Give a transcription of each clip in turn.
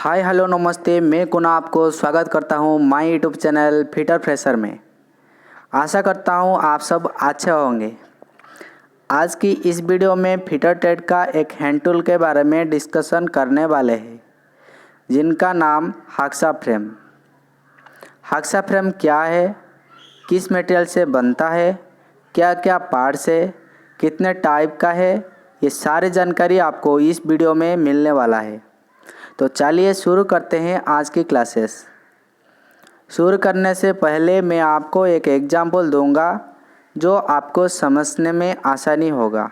Hi hello नमस्ते, मैं कुना आपको स्वागत करता हूँ my YouTube channel fitter fresher में। आशा करता हूँ आप सब अच्छे होंगे। आज की इस वीडियो में फिटर ट्रेड का एक हैंड टूल के बारे में डिस्कशन करने वाले हैं, जिनका नाम हाक्सा फ्रेम। हाक्सा फ्रेम क्या है, किस मटेरियल से बनता है, क्या क्या पार्ट्स है, कितने टाइप का है, ये सारी जानकारी आपको इस वीडियो में मिलने वाला है। तो चलिए शुरू करते हैं आज की क्लासेस। शुरू करने से पहले मैं आपको एक एग्जाम्पल दूंगा जो आपको समझने में आसानी होगा।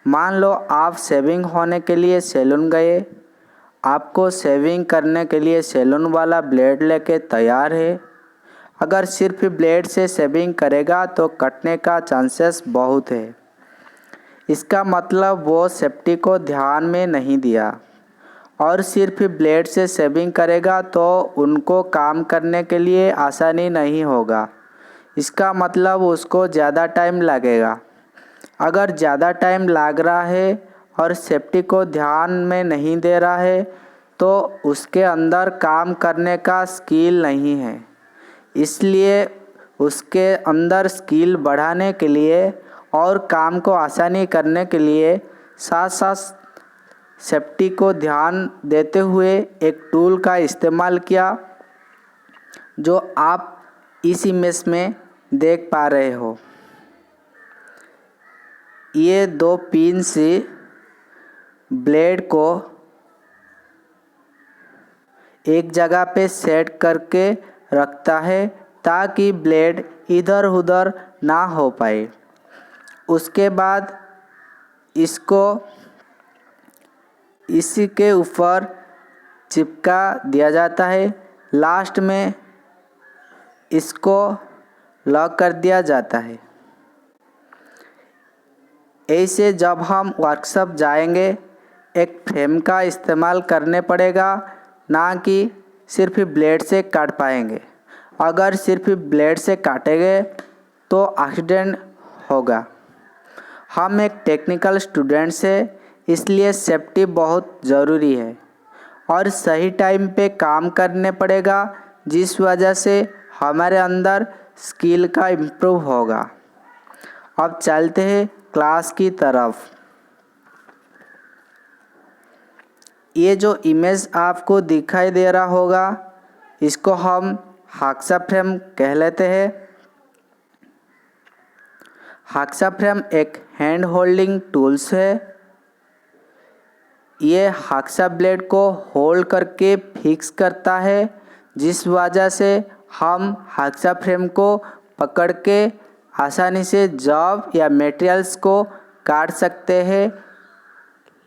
मान लो आप शेविंग होने के लिए सैलून गए, आपको शेविंग करने के लिए सैलून वाला ब्लेड लेके तैयार है। अगर सिर्फ ब्लेड से शेविंग करेगा तो कटने का चांसेस बहुत है। इसका मतलब वो सेफ्टी को ध्यान में नहीं दिया, और सिर्फ ब्लेड से शेविंग करेगा तो उनको काम करने के लिए आसानी नहीं होगा। इसका मतलब उसको ज़्यादा टाइम लगेगा। अगर ज़्यादा टाइम लग रहा है और सेफ्टी को ध्यान में नहीं दे रहा है तो उसके अंदर काम करने का स्किल नहीं है। इसलिए उसके अंदर स्किल बढ़ाने के लिए और काम को आसानी करने के लिए साथ साथ सेफ्टी को ध्यान देते हुए एक टूल का इस्तेमाल किया, जो आप इस इमेज में देख पा रहे हो। ये दो पिन से ब्लेड को एक जगह पे सेट करके रखता है ताकि ब्लेड इधर उधर ना हो पाए। उसके बाद इसको इसी के ऊपर चिपका दिया जाता है। लास्ट में इसको लॉक कर दिया जाता है। ऐसे जब हम वर्कशॉप जाएंगे एक फ्रेम का इस्तेमाल करने पड़ेगा, ना कि सिर्फ ब्लेड से काट पाएंगे। अगर सिर्फ ब्लेड से काटेंगे तो एक्सीडेंट होगा। हम एक टेक्निकल स्टूडेंट्स है, इसलिए सेफ्टी बहुत ज़रूरी है और सही टाइम पे काम करने पड़ेगा, जिस वजह से हमारे अंदर स्किल का इम्प्रूव होगा। अब चलते हैं क्लास की तरफ। ये जो इमेज आपको दिखाई दे रहा होगा, इसको हम हाक्सा फ्रेम कह लेते हैं। हाक्सा फ्रेम एक हैंड होल्डिंग टूल्स है। ये हाक्सा ब्लेड को होल्ड करके फिक्स करता है, जिस वजह से हम हाक्सा फ्रेम को पकड़ के आसानी से जॉब या मटेरियल्स को काट सकते हैं।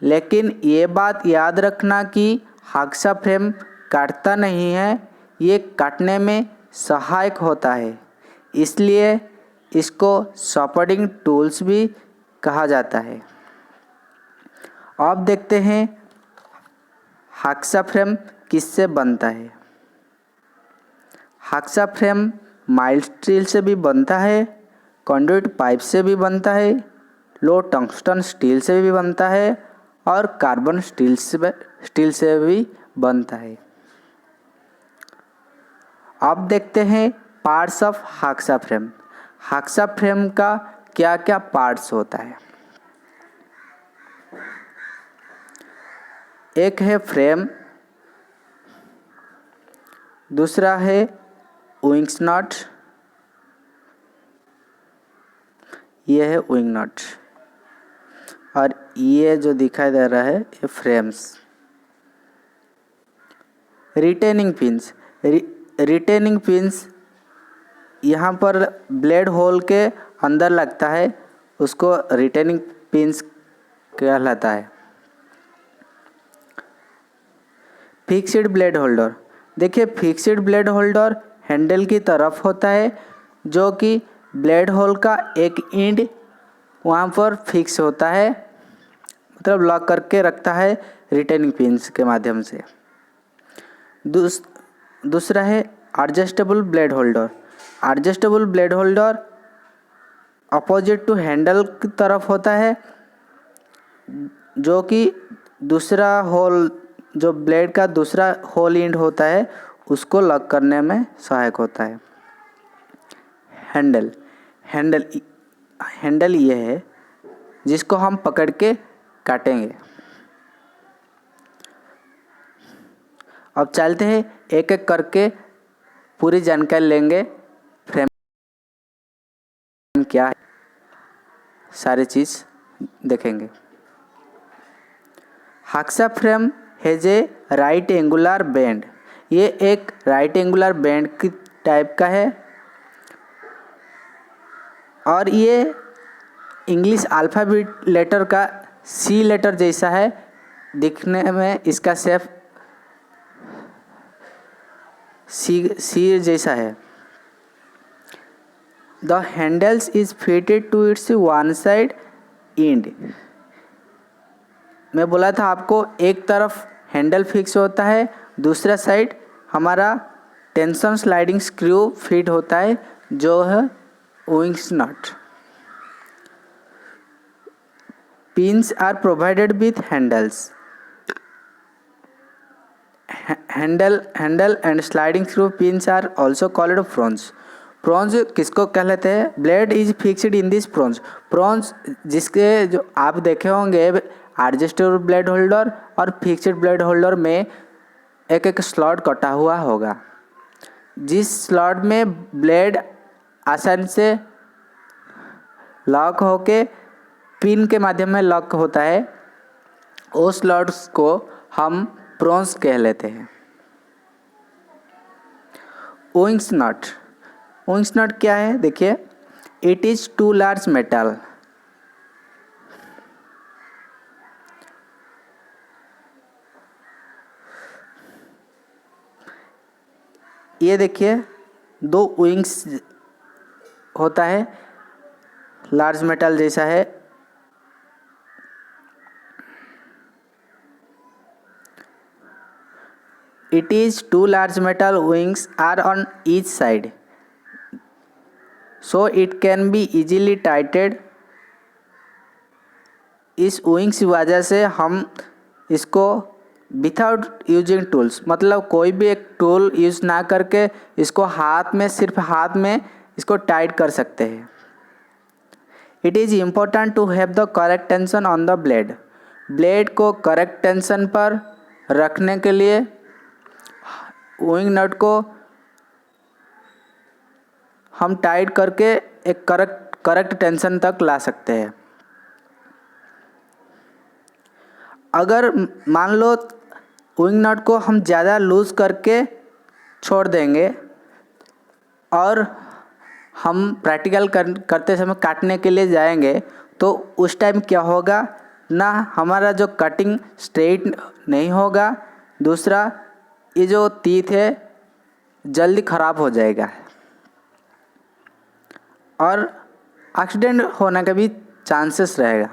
लेकिन ये बात याद रखना कि हाक्सा फ्रेम काटता नहीं है, ये काटने में सहायक होता है, इसलिए इसको सपोर्टिंग टूल्स भी कहा जाता है। अब देखते हैं हाक्सा फ्रेम किससे बनता है। हाक्सा फ्रेम माइल्ड स्टील से भी बनता है, कंडुइट पाइप से भी बनता है, लो टंगस्टन स्टील से भी बनता है और कार्बन स्टील से भी बनता है। अब देखते हैं parts of hacksaw frame. Hacksaw frame का क्या क्या पार्ट्स होता है। एक है फ्रेम, दूसरा है विंग्स नट, ये है विंग नट, और ये जो दिखाई दे रहा है ये frames. Retaining pins, retaining pins यहाँ पर ब्लेड होल के अंदर लगता है, उसको रिटेनिंग पिंस कहलाता है। फिक्स्ड ब्लेड होल्डर, देखिए फिक्स्ड ब्लेड होल्डर हैंडल की तरफ होता है, जो कि ब्लेड होल का एक एंड वहाँ पर फिक्स होता है, मतलब लॉक करके रखता है रिटेनिंग पिंस के माध्यम से। दूसरा है adjustable blade holder. Adjustable blade holder opposite to handle की तरफ होता है, जो कि दूसरा होल जो ब्लेड का दूसरा होल एंड होता है उसको लॉक करने में सहायक होता है। हैंडल हैंडल हैंडल ये है जिसको हम पकड़ के काटेंगे। अब चलते हैं एक एक करके पूरी जानकारी लेंगे। फ्रेम क्या है सारी चीज़ देखेंगे। Hacksaw frame has a right angular bend. ये एक राइट एंगुलर बेंड की टाइप का है और ये इंग्लिश अल्फ़ाबेट लेटर का सी लेटर जैसा है। दिखने में इसका शेप सी जैसा है। The handles is fitted to its one side end. मैं बोला था आपको एक तरफ हैंडल फिक्स होता है, दूसरा साइड हमारा टेंशन स्लाइडिंग स्क्रू फिट होता है जो है wings nut. Pins are provided with handles. Handle and sliding screw pins are also called prongs. Prongs किसको कहते हैं? Blade is fixed in this prongs. Prongs जिसके जो आप देखे होंगे एडजस्टेबल ब्लेड होल्डर और फिक्स्ड ब्लेड होल्डर में एक एक स्लॉट कटा हुआ होगा। जिस स्लॉट में ब्लेड आसानी से लॉक होके पिन के माध्यम में लॉक होता है, उस स्लॉट्स को हम प्रोन्स कह लेते हैं। विंग्स नट। विंग्स नट क्या है देखिए, it is two large metal. ये देखिए दो विंग्स होता है, लार्ज मेटल जैसा है। It is two large metal wings are on each side, so it can be easily tightened. इस विंग्स की वजह से हम इसको विदाउट यूजिंग टूल्स, मतलब कोई भी एक टूल यूज़ ना करके इसको सिर्फ हाथ में इसको टाइट कर सकते हैं। It is important to have the correct tension on the blade. Blade को करेक्ट टेंशन पर रखने के लिए विंग नट को हम टाइट करके एक करेक्ट टेंशन तक ला सकते हैं। अगर मान लो विंग नट को हम ज़्यादा लूज़ करके छोड़ देंगे और हम प्रैक्टिकल करते समय काटने के लिए जाएंगे तो उस टाइम क्या होगा ना, हमारा जो कटिंग स्ट्रेट नहीं होगा, दूसरा ये जो टीथ है जल्दी ख़राब हो जाएगा और एक्सीडेंट होने का भी चांसेस रहेगा।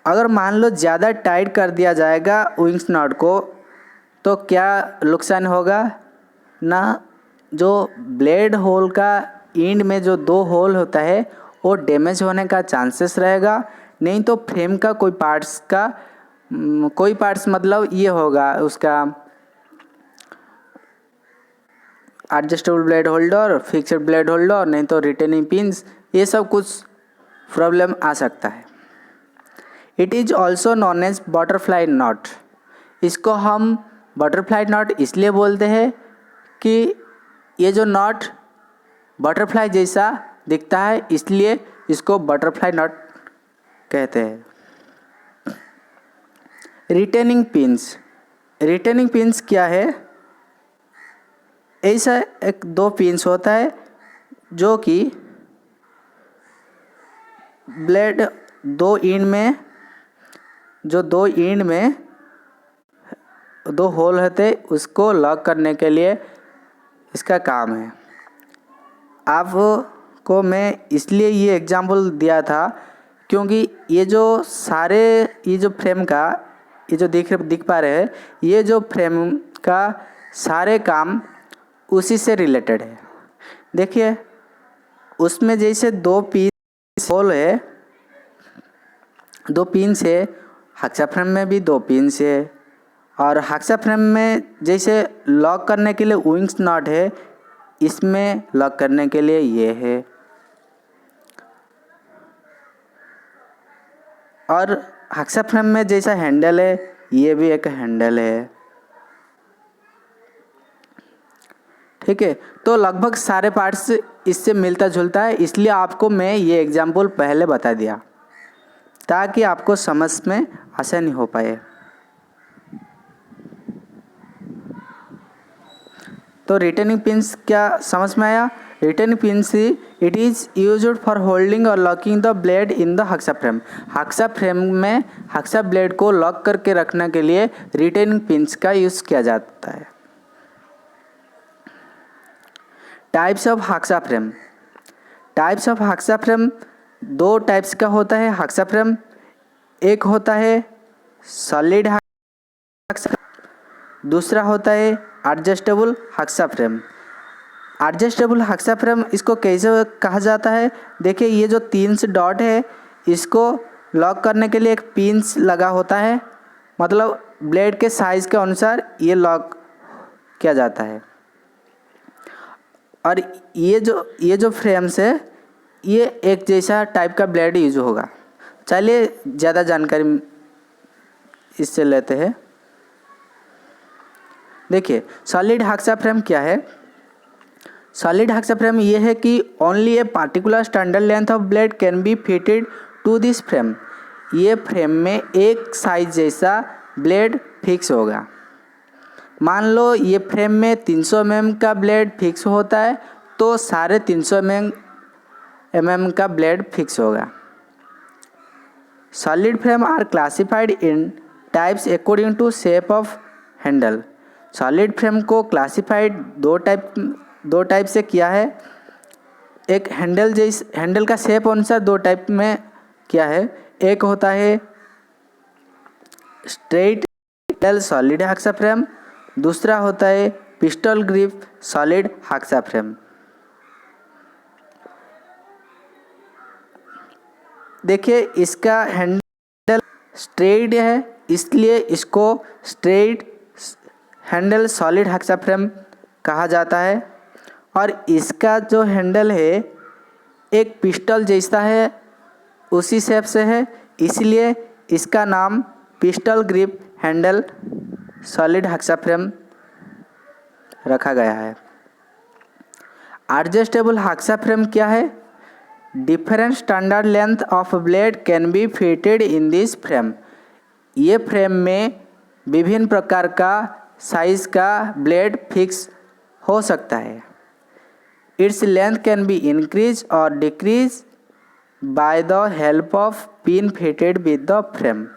अगर मान लो ज़्यादा टाइट कर दिया जाएगा विंग्स नट को तो क्या नुकसान होगा ना, जो ब्लेड होल का एंड में जो दो होल होता है वो डैमेज होने का चांसेस रहेगा। नहीं तो फ्रेम का कोई पार्ट्स मतलब ये होगा उसका adjustable blade holder, fixed blade holder, नहीं तो रिटेनिंग पिन्स, ये सब कुछ प्रॉब्लम आ सकता है। It is also known as butterfly nut. इसको हम बटरफ्लाई नॉट इसलिए बोलते हैं कि ये जो नॉट बटरफ्लाई जैसा दिखता है, इसलिए इसको बटरफ्लाई नॉट कहते हैं। Retaining pins. रिटेनिंग पिन्स क्या है? ऐसा एक दो पिन्स होता है जो कि ब्लेड दो एंड में दो होल होते उसको लॉक करने के लिए इसका काम है। आपको मैं इसलिए ये एग्जांपल दिया था क्योंकि ये जो फ्रेम का ये जो दिख पा रहे हैं, ये जो फ्रेम का सारे काम उसी से रिलेटेड है। देखिए उसमें जैसे दो पीस होल है, दो पिन से, हाक्सा फ्रेम में भी दो पिन से और हाक्सा फ्रेम में जैसे लॉक करने के लिए विंग्स नॉट है, इसमें लॉक करने के लिए ये है। और हाक्सा फ्रेम में जैसा हैंडल है, ये भी एक हैंडल है। ठीक है, तो लगभग सारे पार्ट्स इससे मिलता जुलता है, इसलिए आपको मैं ये एग्जाम्पल पहले बता दिया ताकि आपको समझ में आसानी हो पाए। तो रिटेनिंग पिंस क्या समझ में आया? Retaining pins it is used for holding और locking the blade in the hacksaw frame. Hacksaw frame में हाक्सा ब्लेड को लॉक करके रखने के लिए रिटेनिंग पिंस का यूज़ किया जाता है। Types of hacksaw frame. Types of hacksaw frame दो टाइप्स का होता है हाक्सा फ्रेम। एक होता है सॉलिड हाक्सा, दूसरा होता है adjustable hacksaw frame. Adjustable hacksaw frame इसको कैसे कहा जाता है? देखिए, ये जो 3 डॉट है, इसको लॉक करने के लिए एक पिंस लगा होता है, मतलब ब्लेड के साइज़ के अनुसार ये लॉक किया जाता है। और ये जो फ्रेम्स है, ये एक जैसा टाइप का ब्लेड यूज होगा। चलिए ज़्यादा जानकारी इससे लेते हैं। देखिए, सॉलिड हाक्सा फ्रेम क्या है? सॉलिड हाक्सा फ्रेम ये है कि only a particular standard length of blade can be fitted to this frame. ये फ्रेम में एक साइज जैसा ब्लेड फिक्स होगा। मान लो ये फ्रेम में 300 mm का ब्लेड फिक्स होता है, तो सारे 300 mm का ब्लेड फिक्स होगा। Solid frame are classified in types according to shape of handle. Solid frame को क्लासिफाइड दो टाइप से किया है। एक हैंडल का शेप अनुसार दो टाइप में किया है। एक होता है straight handle solid hacksaw frame, दूसरा होता है pistol grip solid hacksaw frame. देखिए, इसका हैंडल स्ट्रेट है, इसलिए इसको straight handle solid hacksaw frame कहा जाता है। और इसका जो हैंडल है एक पिस्टल जैसा है, उसी शेप से है, इसलिए इसका नाम pistol grip handle solid hacksaw frame रखा गया है। एडजस्टेबल हाक्सा फ्रेम क्या है? Different standard length of blade can be fitted in this frame. ये फ्रेम में विभिन्न प्रकार का साइज का ब्लेड फिक्स हो सकता है। Its length can be increase और decrease by the help of pin fitted with the frame.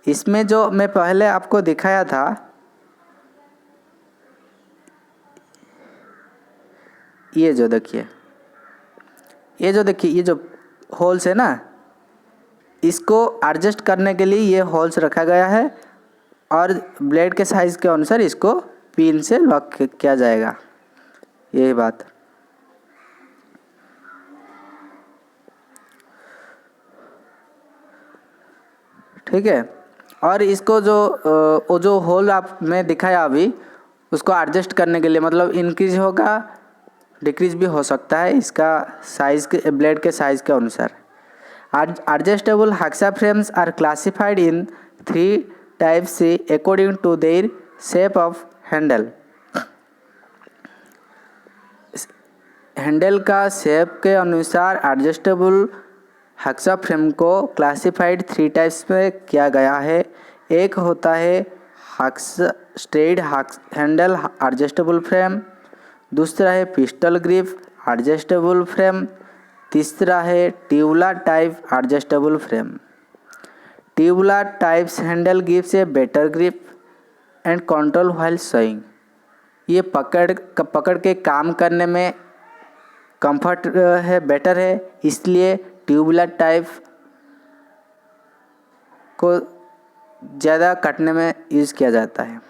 इसमें जो मैं पहले आपको दिखाया था, ये जो देखिए ये जो होल्स है ना, इसको एडजस्ट करने के लिए ये होल्स रखा गया है और ब्लेड के साइज़ के अनुसार इसको पिन से लॉक किया जाएगा। यही बात। ठीक है, और इसको जो होल आप मैं दिखाया अभी, उसको एडजस्ट करने के लिए, मतलब इंक्रीज होगा डिक्रीज भी हो सकता है इसका साइज़ के ब्लेड के साइज़ के अनुसार। Adjustable hacksaw frames are classified in 3 types according to their shape of handle. Handle का शेप के अनुसार एडजस्टेबल हाक्सा फ्रेम को क्लासिफाइड 3 टाइप्स में किया गया है। एक होता है स्ट्रेट हैंडल एडजस्टेबल फ्रेम, दूसरा है पिस्टल ग्रिप एडजस्टेबल फ्रेम, तीसरा है tubular type adjustable frame. Tubular types handle gives a better grip and control while swing. ये पकड़ के काम करने में कंफर्ट है, बेटर है, इसलिए ट्यूबुलर टाइप को ज़्यादा काटने में यूज़ किया जाता है।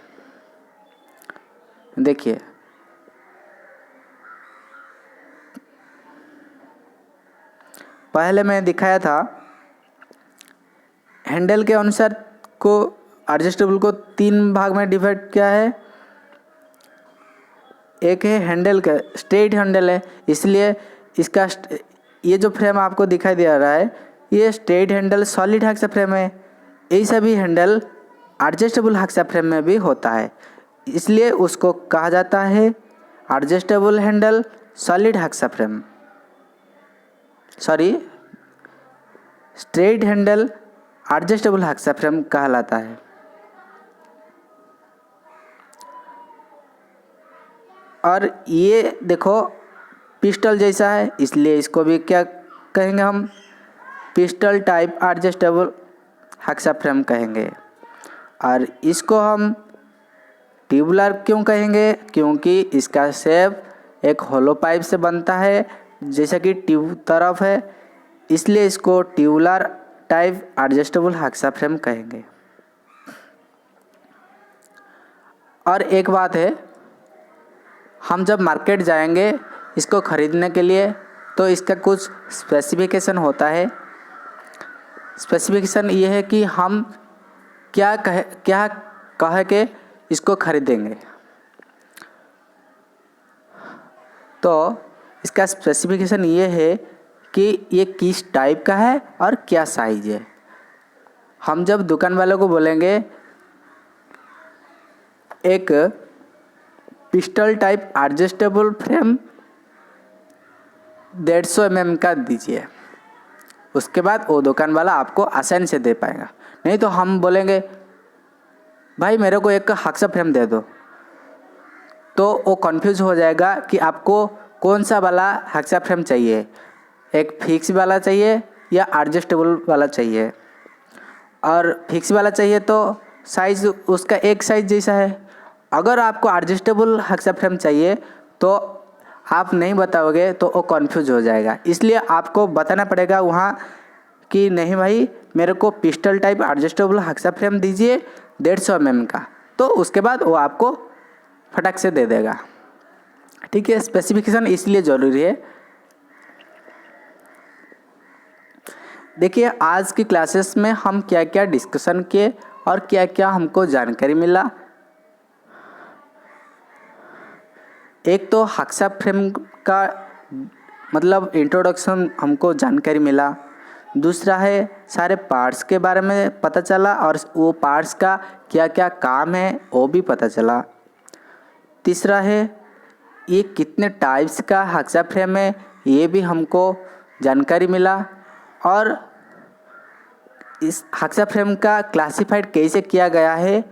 देखिए, पहले मैं दिखाया था हैंडल के अनुसार को एडजस्टेबल को 3 भाग में डिवाइड किया है। एक है हैंडल का, स्ट्रेट हैंडल है, इसलिए इसका ये जो फ्रेम आपको दिखाई दे रहा है ये straight handle solid hexa frame है। यही सभी हैंडल एडजस्टेबल हेक्सा फ्रेम में भी होता है, इसलिए उसको कहा जाता है adjustable handle solid hexa frame, sorry straight handle adjustable hexa frame कहलाता है। और ये देखो पिस्टल जैसा है, इसलिए इसको भी क्या कहेंगे हम, pistol type adjustable hexa frame कहेंगे। और इसको हम ट्यूबुलर क्यों कहेंगे, क्योंकि इसका शेप एक होलो पाइप से बनता है जैसा कि ट्यूब तरफ है, इसलिए इसको tubular type adjustable hexa frame कहेंगे। और एक बात है, हम जब मार्केट जाएंगे इसको ख़रीदने के लिए तो इसका कुछ स्पेसिफिकेशन होता है। स्पेसिफिकेशन ये है कि हम क्या कह के इसको ख़रीदेंगे। तो इसका स्पेसिफिकेशन ये है कि ये किस टाइप का है और क्या साइज है। हम जब दुकान वालों को बोलेंगे एक pistol type adjustable frame 150 mm का दीजिए, उसके बाद वो दुकान वाला आपको आसानी से दे पाएगा। नहीं तो हम बोलेंगे भाई मेरे को एक हेक्सा फ्रेम दे दो, तो वो कंफ्यूज हो जाएगा कि आपको कौन सा वाला हेक्सा फ्रेम चाहिए, एक फिक्स वाला चाहिए या एडजस्टेबल वाला चाहिए। और फिक्स वाला चाहिए तो साइज़ उसका एक साइज़ जैसा है। अगर आपको एडजस्टेबल हेक्सा फ्रेम चाहिए तो आप नहीं बताओगे तो वो कंफ्यूज हो जाएगा, इसलिए आपको बताना पड़ेगा वहाँ कि नहीं भाई मेरे को pistol type adjustable hexa frame दीजिए 150 mm का, तो उसके बाद वो आपको फटाक से दे देगा। ठीक है, स्पेसिफिकेशन इसलिए ज़रूरी है। देखिए आज की क्लासेस में हम क्या क्या डिस्कशन किए और क्या क्या हमको जानकारी मिला। एक तो हेक्सा फ्रेम का मतलब इंट्रोडक्शन हमको जानकारी मिला, दूसरा है सारे पार्ट्स के बारे में पता चला और वो पार्ट्स का क्या क्या काम है वो भी पता चला। तीसरा है ये कितने टाइप्स का हेक्सा फ्रेम है ये भी हमको जानकारी मिला, और इस हेक्सा फ्रेम का क्लासिफाइड कैसे किया गया है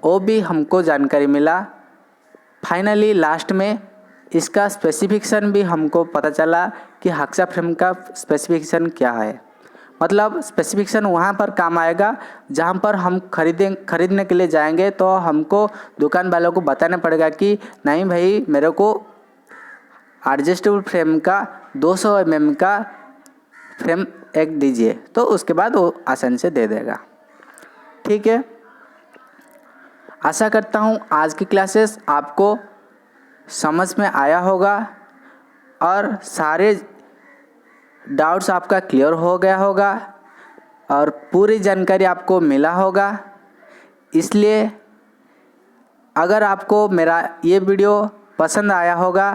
वो भी हमको जानकारी मिला। फाइनली लास्ट में इसका स्पेसिफिकेशन भी हमको पता चला कि हेक्सा फ्रेम का स्पेसिफिकेशन क्या है। मतलब स्पेसिफिकेशन वहाँ पर काम आएगा जहाँ पर हम खरीदने के लिए जाएंगे तो हमको दुकान वालों को बताना पड़ेगा कि नहीं भाई मेरे को एडजस्टेबल फ्रेम का 200 mm का फ्रेम एक दीजिए, तो उसके बाद वो आसानी से दे देगा। ठीक है, आशा करता हूँ आज की क्लासेस आपको समझ में आया होगा और सारे डाउट्स आपका क्लियर हो गया होगा और पूरी जानकारी आपको मिला होगा। इसलिए अगर आपको मेरा ये वीडियो पसंद आया होगा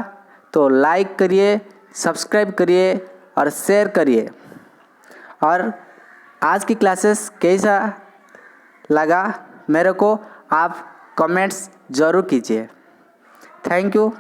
तो लाइक करिए, सब्सक्राइब करिए और शेयर करिए। और आज की क्लासेस कैसा लगा मेरे को आप कमेंट्स ज़रूर कीजिए। Thank you.